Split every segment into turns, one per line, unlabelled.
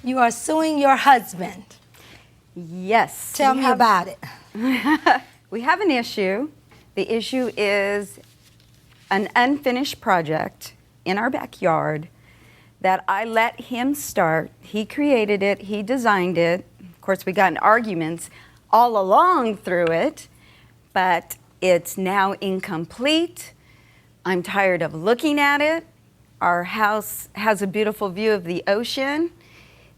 You are suing your husband.
Yes.
Tell me about it.
We have an issue. The issue is an unfinished project in our backyard that I let him start. He created it, he designed it. Of course, we got in arguments all along through it, but it's now incomplete. I'm tired of looking at it. Our house has a beautiful view of the ocean.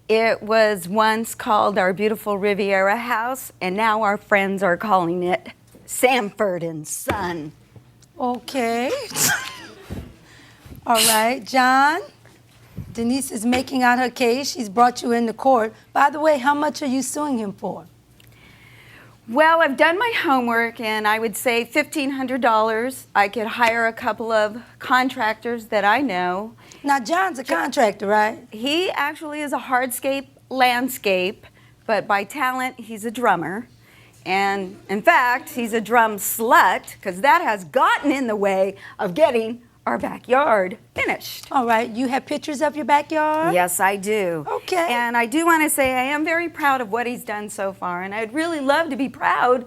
It was once called our beautiful Riviera house, and now our friends are calling it Sanford and Son.
Okay. All right, John. Denise is making out her case. She's brought you into court. By the way, how much are you suing him for?
Well, I've done my homework, and I would say $1,500. I could hire a couple of contractors that I know.
Now, John's a contractor, right?
He actually is a hardscape landscape, but by talent, he's a drummer. And in fact, he's a drum slut, because that has gotten in the way of getting our backyard finished.
All right, you have pictures of your backyard?
Yes, I do.
Okay.
And I do want to say I am very proud of what he's done so far, and I'd really love to be proud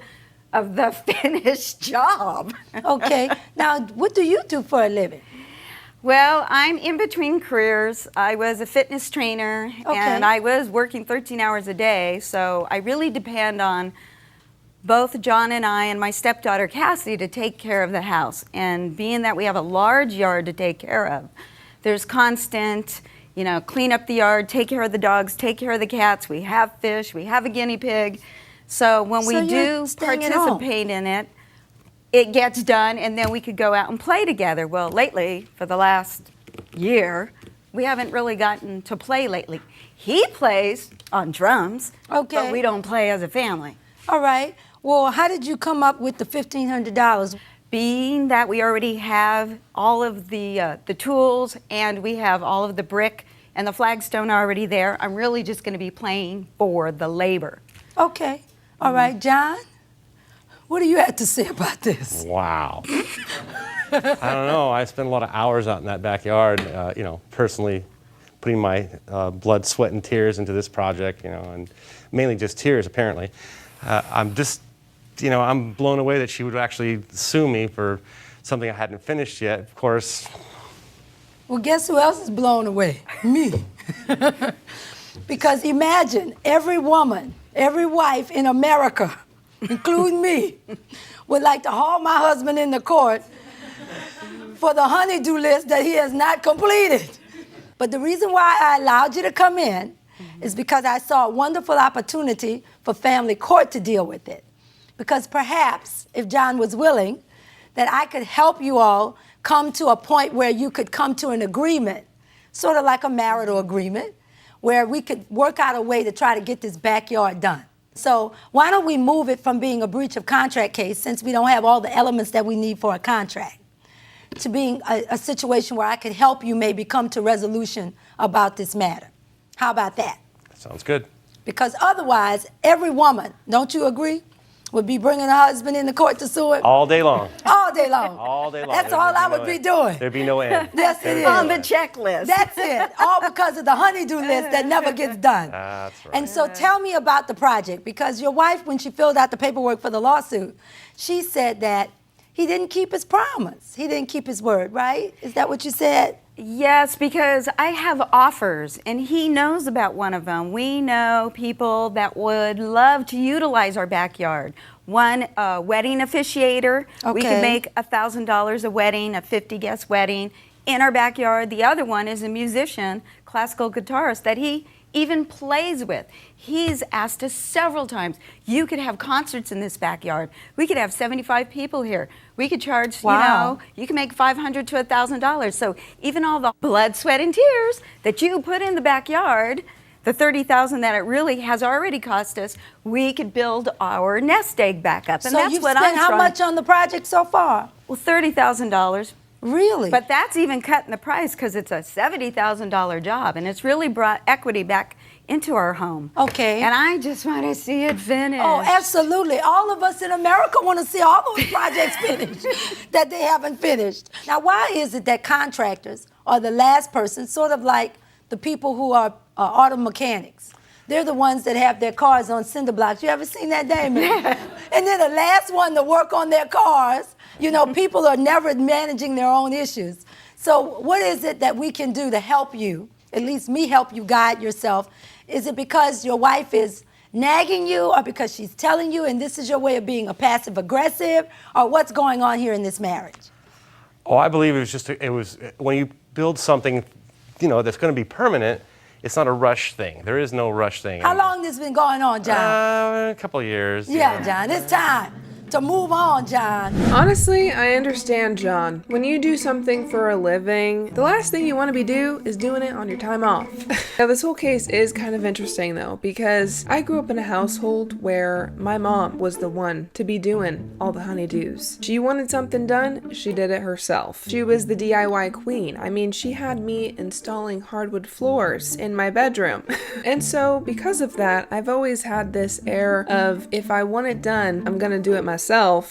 of the finished job.
Okay, now what do you do for a living?
Well, I'm in between careers. I was a fitness trainer, and I was working 13 hours a day, so I really depend on both John and I and my stepdaughter Cassie to take care of the house. And being that we have a large yard to take care of, there's constant, clean up the yard, take care of the dogs, take care of the cats. We have fish, we have a guinea pig. So when we do participate in it, it gets done, and then we could go out and play together. Well, lately, for the last year, we haven't really gotten to play lately. He plays on drums, but we don't play as a family.
All right. Well, how did you come up with the $1,500?
Being that we already have all of the tools, and we have all of the brick and the flagstone already there, I'm really just going to be paying for the labor.
Okay. All right, John, what do you have to say about this?
Wow. I don't know. I spent a lot of hours out in that backyard, personally putting my blood, sweat, and tears into this project, and mainly just tears, apparently. I'm blown away that she would actually sue me for something I hadn't finished yet. Of course.
Well, guess who else is blown away? Me. Because imagine every woman, every wife in America, including me, would like to haul my husband in the court for the honey-do list that he has not completed. But the reason why I allowed you to come in is because I saw a wonderful opportunity for family court to deal with it. Because perhaps, if John was willing, that I could help you all come to a point where you could come to an agreement, sort of like a marital agreement, where we could work out a way to try to get this backyard done. So why don't we move it from being a breach of contract case, since we don't have all the elements that we need for a contract, to being a situation where I could help you maybe come to resolution about this matter. How about that?
Sounds good.
Because otherwise, every woman, don't you agree, would be bringing her husband in the court to sue him?
All day long.
All day long.
All day long.
That's all I would be doing.
There'd be no end.
Yes, it is.
On the checklist.
That's it. All because of the honey-do list that never gets done.
That's right.
And so tell me about the project, because your wife, when she filled out the paperwork for the lawsuit, she said that he didn't keep his promise. He didn't keep his word, right? Is that what you said?
Yes, because I have offers, and he knows about one of them. We know people that would love to utilize our backyard. One, a wedding officiator. We can make $1,000 a wedding, a 50-guest wedding in our backyard. The other one is a musician, classical guitarist, that he even plays with. He's asked us several times, you could have concerts in this backyard. We could have 75 people here. We could charge, you can make $500 to $1,000. So even all the blood, sweat, and tears that you put in the backyard, the $30,000 that it really has already cost us, we could build our nest egg back up. And
so
that's
you've
what
spent how much on the project so far?
Well, $30,000.
Really?
But that's even cutting the price, because it's a $70,000 job, and it's really brought equity back into our home.
Okay.
And I just want to see it finished.
Oh, absolutely. All of us in America want to see all those projects finished that they haven't finished. Now, why is it that contractors are the last person, sort of like the people who are auto mechanics. They're the ones that have their cars on cinder blocks. You ever seen that, Damon? And then the last one to work on their cars. You know, people are never managing their own issues. So what is it that we can do to help you, at least me help you guide yourself? Is it because your wife is nagging you, or because she's telling you and this is your way of being a passive aggressive, or what's going on here in this marriage?
Oh, I believe it was when you build something, you know, that's going to be permanent, it's not a rush thing. There is no rush thing.
How long this been going on, John?
A couple of years.
Yeah, John, it's time to move on, John.
Honestly, I understand, John. When you do something for a living, the last thing you want to be doing it on your time off. Now, this whole case is kind of interesting, though, because I grew up in a household where my mom was the one to be doing all the honeydews. She wanted something done, she did it herself. She was the DIY queen. I mean, she had me installing hardwood floors in my bedroom. And so, because of that, I've always had this air of, if I want it done, I'm gonna do it myself.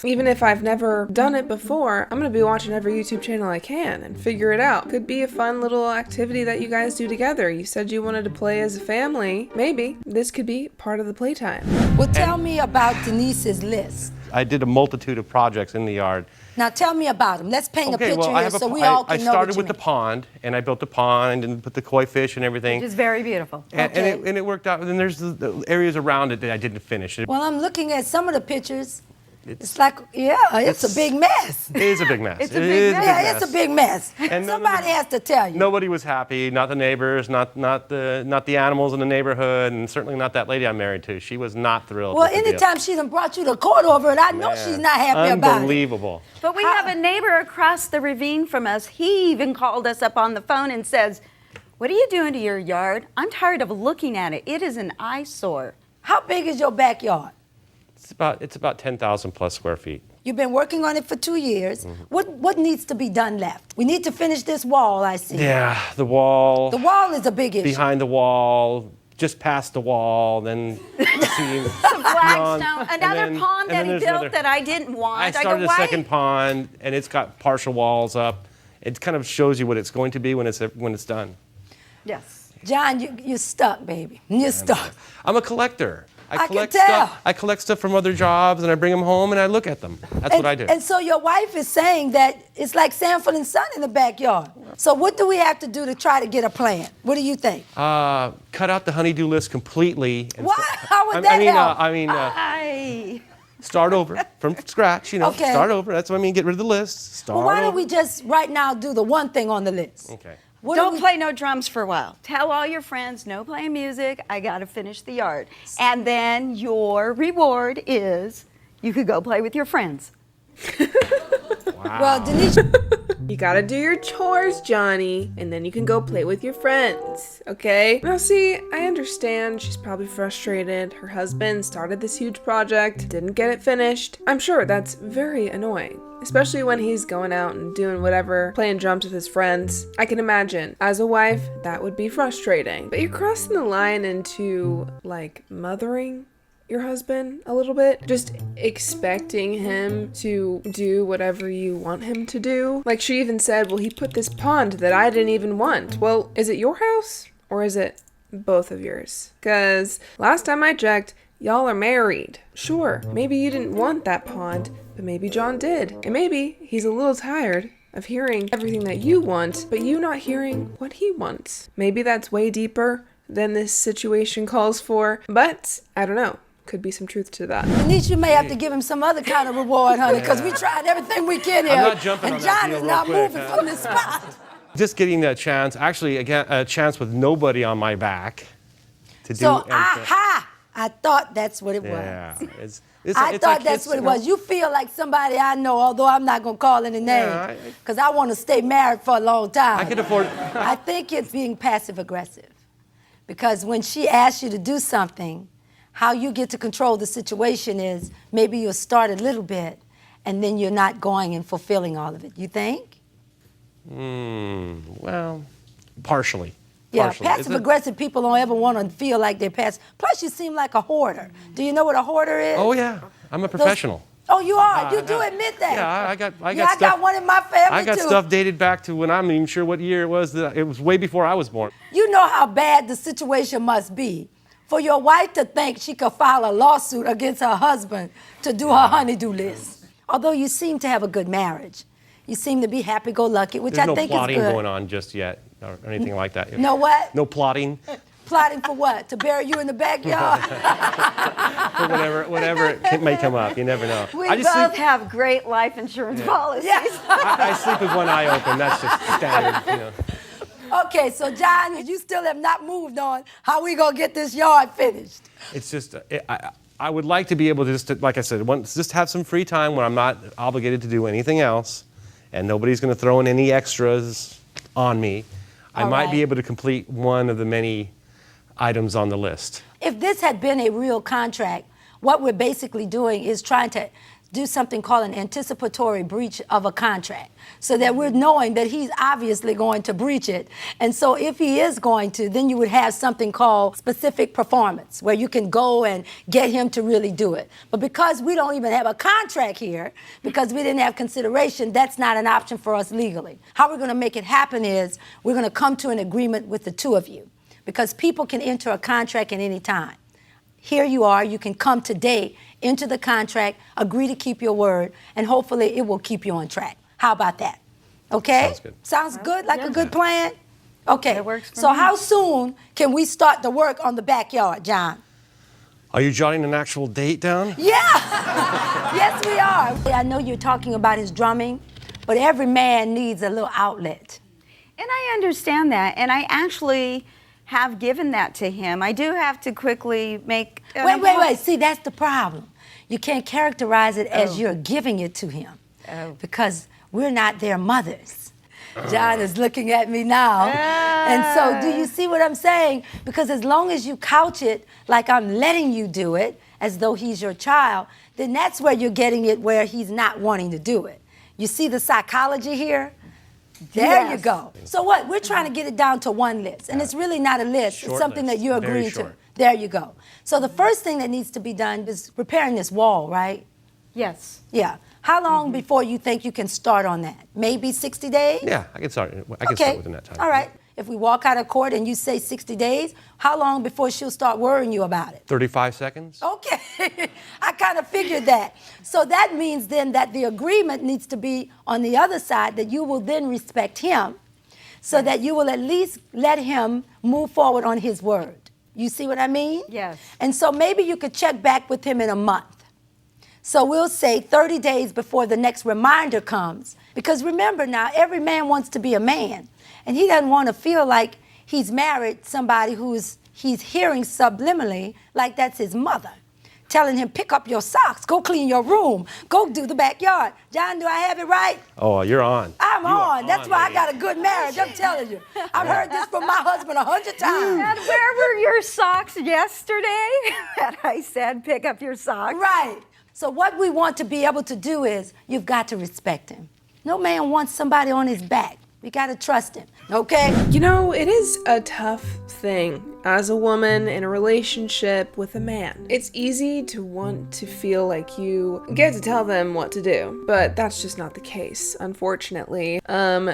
Even if I've never done it before, I'm gonna be watching every YouTube channel I can and figure it out. Could be a fun little activity that you guys do together. You said you wanted to play as a family. Maybe this could be part of the playtime.
Well, tell me about Denise's list.
I did a multitude of projects in the yard.
Now tell me about them. Let's paint a picture
well,
here so we all can
I
know what
started
you
with the
mean.
pond, and I built the pond and put the koi fish and everything.
Which is very beautiful.
Okay.
And it worked out. And then there's the areas around it that I didn't finish.
Well, I'm looking at some of the pictures. It's like, yeah, it's a big mess.
It is a big mess.
It's a big mess.
Yeah, it's a big mess.
And
Somebody has to tell you.
Nobody was happy. Not the neighbors. Not the animals in the neighborhood, and certainly not that lady I'm married to. She was not thrilled.
Well,
with the deal.
anytime she done brought you to court over it, I know she's not happy about it.
Unbelievable.
But we have a neighbor across the ravine from us. He even called us up on the phone and says, "What are you doing to your yard? I'm tired of looking at it. It is an eyesore."
How big is your backyard?
It's about 10,000 plus square feet.
You've been working on it for 2 years. What needs to be done left? We need to finish this wall, I see.
Yeah, the wall.
The wall is a big issue.
Behind the wall, just past the wall, then see
Flagstone, another
then-
pond
and
that
then
he
there's
built
another-
that I didn't want.
I
go,
started a
"Why?"
second pond, and it's got partial walls up. It kind of shows you what it's going to be when it's done.
Yes.
John, you're stuck, baby. You're stuck.
I'm a collector.
I can
collect
tell.
stuff. I collect stuff from other jobs, and I bring them home, and I look at them. That's what I do.
And so your wife is saying that it's like Sanford and Son in the backyard. So what do we have to do to try to get a plan? What do you think?
Cut out the honeydew list completely. And
Why? How would that help?
Start over from scratch. You know,
Okay.
start over. That's what I mean. Get rid of the list. Start
Well, why don't
over.
we just right now do the one thing on the list?
Okay.
What do
Don't
we-
play no drums for a while. Tell all your friends, no playing music. I got to finish the yard. And then your reward is you could go play with your friends.
Well, Denise,
You gotta do your chores, Johnny, and then you can go play with your friends, okay? Now see, I understand she's probably frustrated. Her husband started this huge project, didn't get it finished. I'm sure that's very annoying, especially when he's going out and doing whatever, playing drums with his friends. I can imagine, as a wife, that would be frustrating. But you're crossing the line into, like, mothering your husband a little bit, just expecting him to do whatever you want him to do. Like, she even said, well, he put this pond that I didn't even want. Well, is it your house or is it both of yours? Because last time I checked, y'all are married. Sure, maybe you didn't want that pond, but maybe John did. And maybe he's a little tired of hearing everything that you want, but you not hearing what he wants. Maybe that's way deeper than this situation calls for, but I don't know. Could be some truth to that.
Denise, you may have to give him some other kind of reward, honey, because we tried everything we can here.
I'm not jumping
and
on that
John
deal
is
real
not
quick,
moving from this spot.
Just getting that chance, actually, again, a chance with nobody on my back to do
So,
anything.
aha! I thought that's what it was.
Yeah.
I thought that's what it was. You feel like somebody I know, although I'm not going to call any
Yeah,
names, because I want to stay married for a long time.
I can afford.
I think it's being passive aggressive, because when she asks you to do something, how you get to control the situation is maybe you'll start a little bit and then you're not going and fulfilling all of it. You think?
Well, partially.
Yeah,
Partially.
passive aggressive people don't ever want to feel like they're passive. Plus, you seem like a hoarder. Do you know what a hoarder is?
Oh, yeah. I'm a professional.
Oh, you are? You do admit that?
Yeah, I got
Yeah, I
stuff.
got one in my family,
I got
too.
stuff dated back to when I'm not even sure what year it was. It was way before I was born.
You know how bad the situation must be for your wife to think she could file a lawsuit against her husband to do her honey-do list. Although you seem to have a good marriage. You seem to be happy-go-lucky, which
There's
I
no
think is
plotting
good.
going on just yet or anything like that.
No what?
No plotting.
Plotting for what? To bury you in the backyard?
Or whatever it may come up. You never know.
We
I just
both
sleep,
have great life insurance policies.
Yes.
I sleep with one eye open. That's just standard. You know.
Okay, so John, you still have not moved on how we gonna get this yard finished.
It's just I would like to be able to just, like I said, just have some free time when I'm not obligated to do anything else, and nobody's going to throw in any extras on me. I
All
might
right.
be able to complete one of the many items on the list.
If this had been a real contract, what we're basically doing is trying to do something called an anticipatory breach of a contract, so that we're knowing that he's obviously going to breach it. And so if he is going to, then you would have something called specific performance, where you can go and get him to really do it. But because we don't even have a contract here, because we didn't have consideration, that's not an option for us legally. How we're going to make it happen is we're going to come to an agreement with the two of you, because people can enter a contract at any time. Here you are, you can come today into the contract, agree to keep your word, and hopefully it will keep you on track. How about that? Okay?
Sounds good.
Sounds good? Like a good plan? Okay.
It works for
So
me.
how soon can we start the work on the backyard, John?
Are you jotting an actual date down?
Yeah! Yes, we are. I know you're talking about his drumming, but every man needs a little outlet.
And I understand that, and I actually have given that to him. I do have to quickly make...
Wait. See, that's the problem. You can't characterize it as you're giving it to him.
Oh.
Because we're not their mothers. John is looking at me now. And so do you see what I'm saying? Because as long as you couch it like I'm letting you do it, as though he's your child, then that's where you're getting it where he's not wanting to do it. You see the psychology here? There you
Yes.
go. So what? We're trying to get it down to one list. And it's really not a list.
Short
It's something
list.
that you're
Very
agreeing to.
short.
There you go. So the first thing that needs to be done is repairing this wall, right?
Yes.
Yeah. How long before you think you can start on that? Maybe 60 days?
Yeah, I can start
Okay.
within that time.
All right. If we walk out of court and you say 60 days, how long before she'll start worrying you about it?
35 seconds?
Okay, I kind of figured that. So that means then that the agreement needs to be on the other side, that you will then respect him, so that you will at least let him move forward on his word. You see what I mean?
Yes.
And so maybe you could check back with him in a month. So we'll say 30 days before the next reminder comes. Because remember now, every man wants to be a man. And he doesn't want to feel like he's married somebody he's hearing subliminally like that's his mother, telling him, pick up your socks, go clean your room, go do the backyard. John, do I have it right?
Oh, you're on.
I'm
You are
on. That's why I
lady.
got a good marriage, I'm telling you. I've heard this from my husband 100 times.
And where were your socks yesterday? That I said, pick up your socks.
Right. So what we want to be able to do is, you've got to respect him. No man wants somebody on his back. We got to trust him, okay?
You know, it is a tough thing as a woman in a relationship with a man. It's easy to want to feel like you get to tell them what to do, but that's just not the case, unfortunately.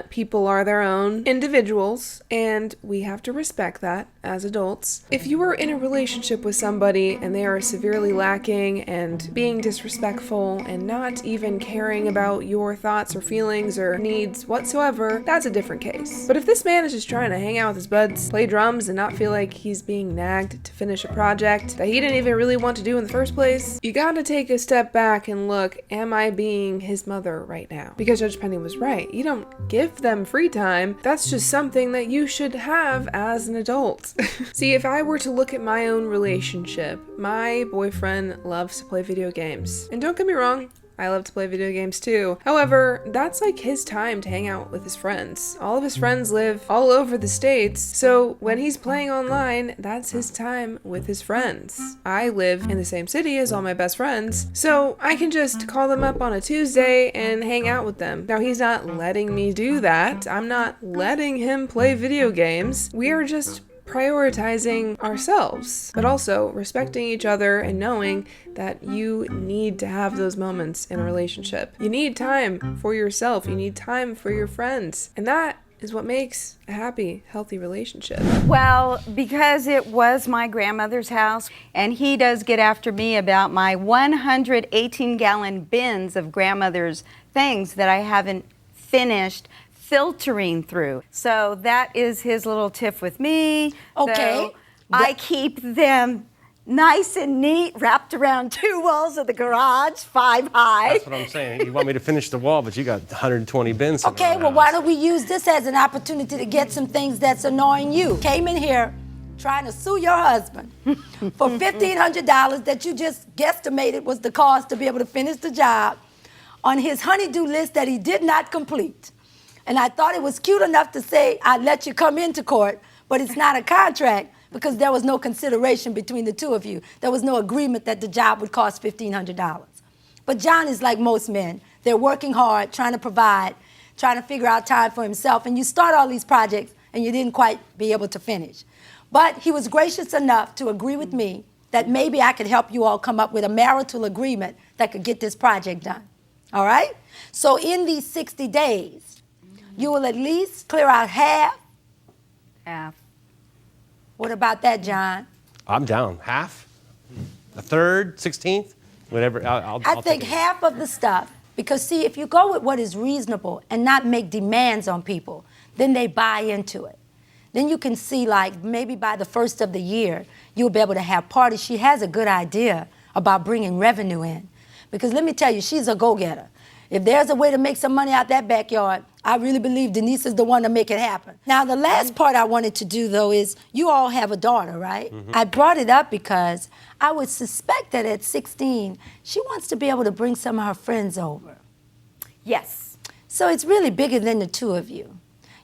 People are their own individuals, and we have to respect that as adults. If you are in a relationship with somebody and they are severely lacking and being disrespectful and not even caring about your thoughts or feelings or needs whatsoever, that's a different case. But if this man is just trying to hang out with his buds, play drums, and not feel like he's being nagged to finish a project that he didn't even really want to do in the first place, you gotta take a step back and look, am I being his mother right now? Because Judge Penny was right. You don't give them free time. That's just something that you should have as an adult. See, if I were to look at my own relationship, my boyfriend loves to play video games. And don't get me wrong, I love to play video games too. However, that's like his time to hang out with his friends. All of his friends live all over the States, so when he's playing online, that's his time with his friends. I live in the same city as all my best friends, so I can just call them up on a Tuesday and hang out with them. Now, he's not letting me do that. I'm not letting him play video games. We are just prioritizing ourselves, but also respecting each other and knowing that you need to have those moments in a relationship. You need time for yourself. You need time for your friends. And that is what makes a happy, healthy relationship.
Well, because it was my grandmother's house, and he does get after me about my 118-gallon bins of grandmother's things that I haven't finished filtering through. So that is his little tiff with me.
Okay.
So I keep them nice and neat, wrapped around 2 walls of the garage, 5 high.
That's what I'm saying. You want me to finish the wall, but you got 120 bins. sitting
Okay,
around the
well, why
house.
don't we use this as an opportunity to get some things that's annoying you? Came in here trying to sue your husband for $1,500 that you just guesstimated was the cost to be able to finish the job on his honey-do list that he did not complete. And I thought it was cute enough to say, I'd let you come into court, but it's not a contract because there was no consideration between the two of you. There was no agreement that the job would cost $1,500. But John is like most men. They're working hard, trying to provide, trying to figure out time for himself. And you start all these projects and you didn't quite be able to finish. But he was gracious enough to agree with me that maybe I could help you all come up with a marital agreement that could get this project done. All right? So in these 60 days, you will at least clear out half. What about that, John?
I'm down. Half? A third? 16th? Whatever. I'll
I think
take it.
half of the stuff, because see, if you go with what is reasonable and not make demands on people, then they buy into it. Then you can see, like, maybe by the first of the year, you'll be able to have parties. She has a good idea about bringing revenue in. Because let me tell you, she's a go-getter. If there's a way to make some money out that backyard, I really believe Denise is the one to make it happen. Now, the last part I wanted to do, though, is you all have a daughter, right? Mm-hmm. I brought it up because I would suspect that at 16, she wants to be able to bring some of her friends over.
Yes.
So it's really bigger than the two of you.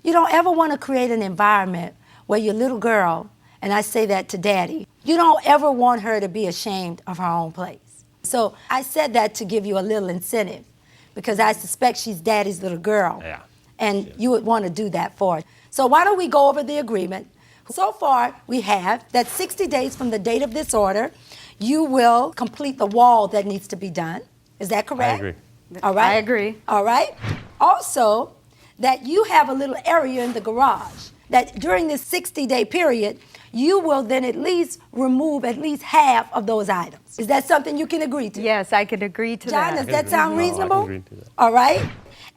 You don't ever want to create an environment where your little girl, and I say that to Daddy, you don't ever want her to be ashamed of her own place. So I said that to give you a little incentive, because I suspect she's Daddy's little girl.
Yeah.
And you would want to do that for her. So why don't we go over the agreement? So far, we have that 60 days from the date of this order, you will complete the wall that needs to be done. Is that correct?
I agree.
All right?
I agree.
All right. Also, that you have a little area in the garage that during this 60-day period, you will then at least remove at least half of those items. Is that something you can agree to?
Yes, I could agree to
John, does
that.
that sound
No, I can
reasonable?
agree to that.
All right.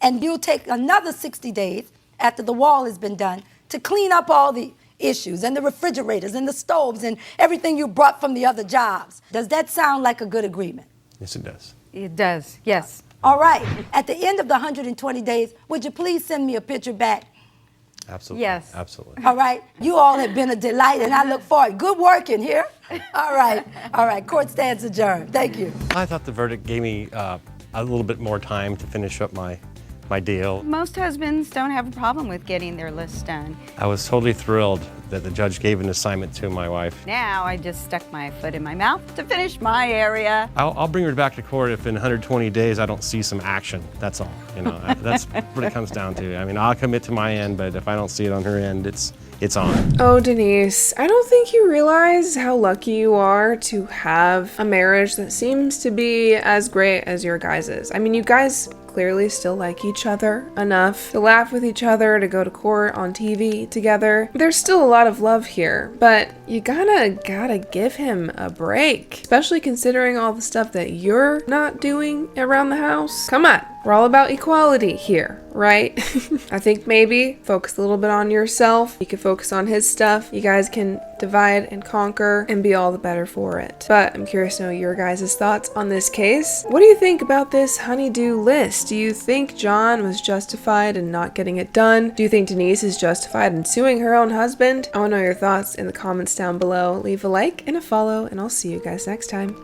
And you'll take another 60 days after the wall has been done to clean up all the issues and the refrigerators and the stoves and everything you brought from the other jobs. Does that sound like a good agreement?
Yes, it does.
It does, yes.
All right. At the end of the 120 days, would you please send me a picture back?
Absolutely.
Yes.
Absolutely.
All right. You all have been a delight, and I look forward. Good work in here. All right. All right. Court stands adjourned. Thank you.
I thought the verdict gave me a little bit more time to finish up my deal.
Most husbands don't have a problem with getting their list done.
I was totally thrilled that the judge gave an assignment to my wife.
Now I just stuck my foot in my mouth to finish my area.
I'll bring her back to court if in 120 days I don't see some action. That's all. You know, that's what it comes down to. I mean, I'll commit to my end, but if I don't see it on her end, it's on.
Oh, Denise, I don't think you realize how lucky you are to have a marriage that seems to be as great as your guys's. I mean, you guys clearly still like each other enough to laugh with each other, to go to court on TV together. There's still a lot of love here, but you gotta give him a break, especially considering all the stuff that you're not doing around the house. Come on, we're all about equality here, right? I think maybe focus a little bit on yourself. You can focus on his stuff. You guys can divide and conquer and be all the better for it. But I'm curious to know your guys' thoughts on this case. What do you think about this honeydew list? Do you think John was justified in not getting it done? Do you think Denise is justified in suing her own husband? I want to know your thoughts in the comments down below. Leave a like and a follow, and I'll see you guys next time.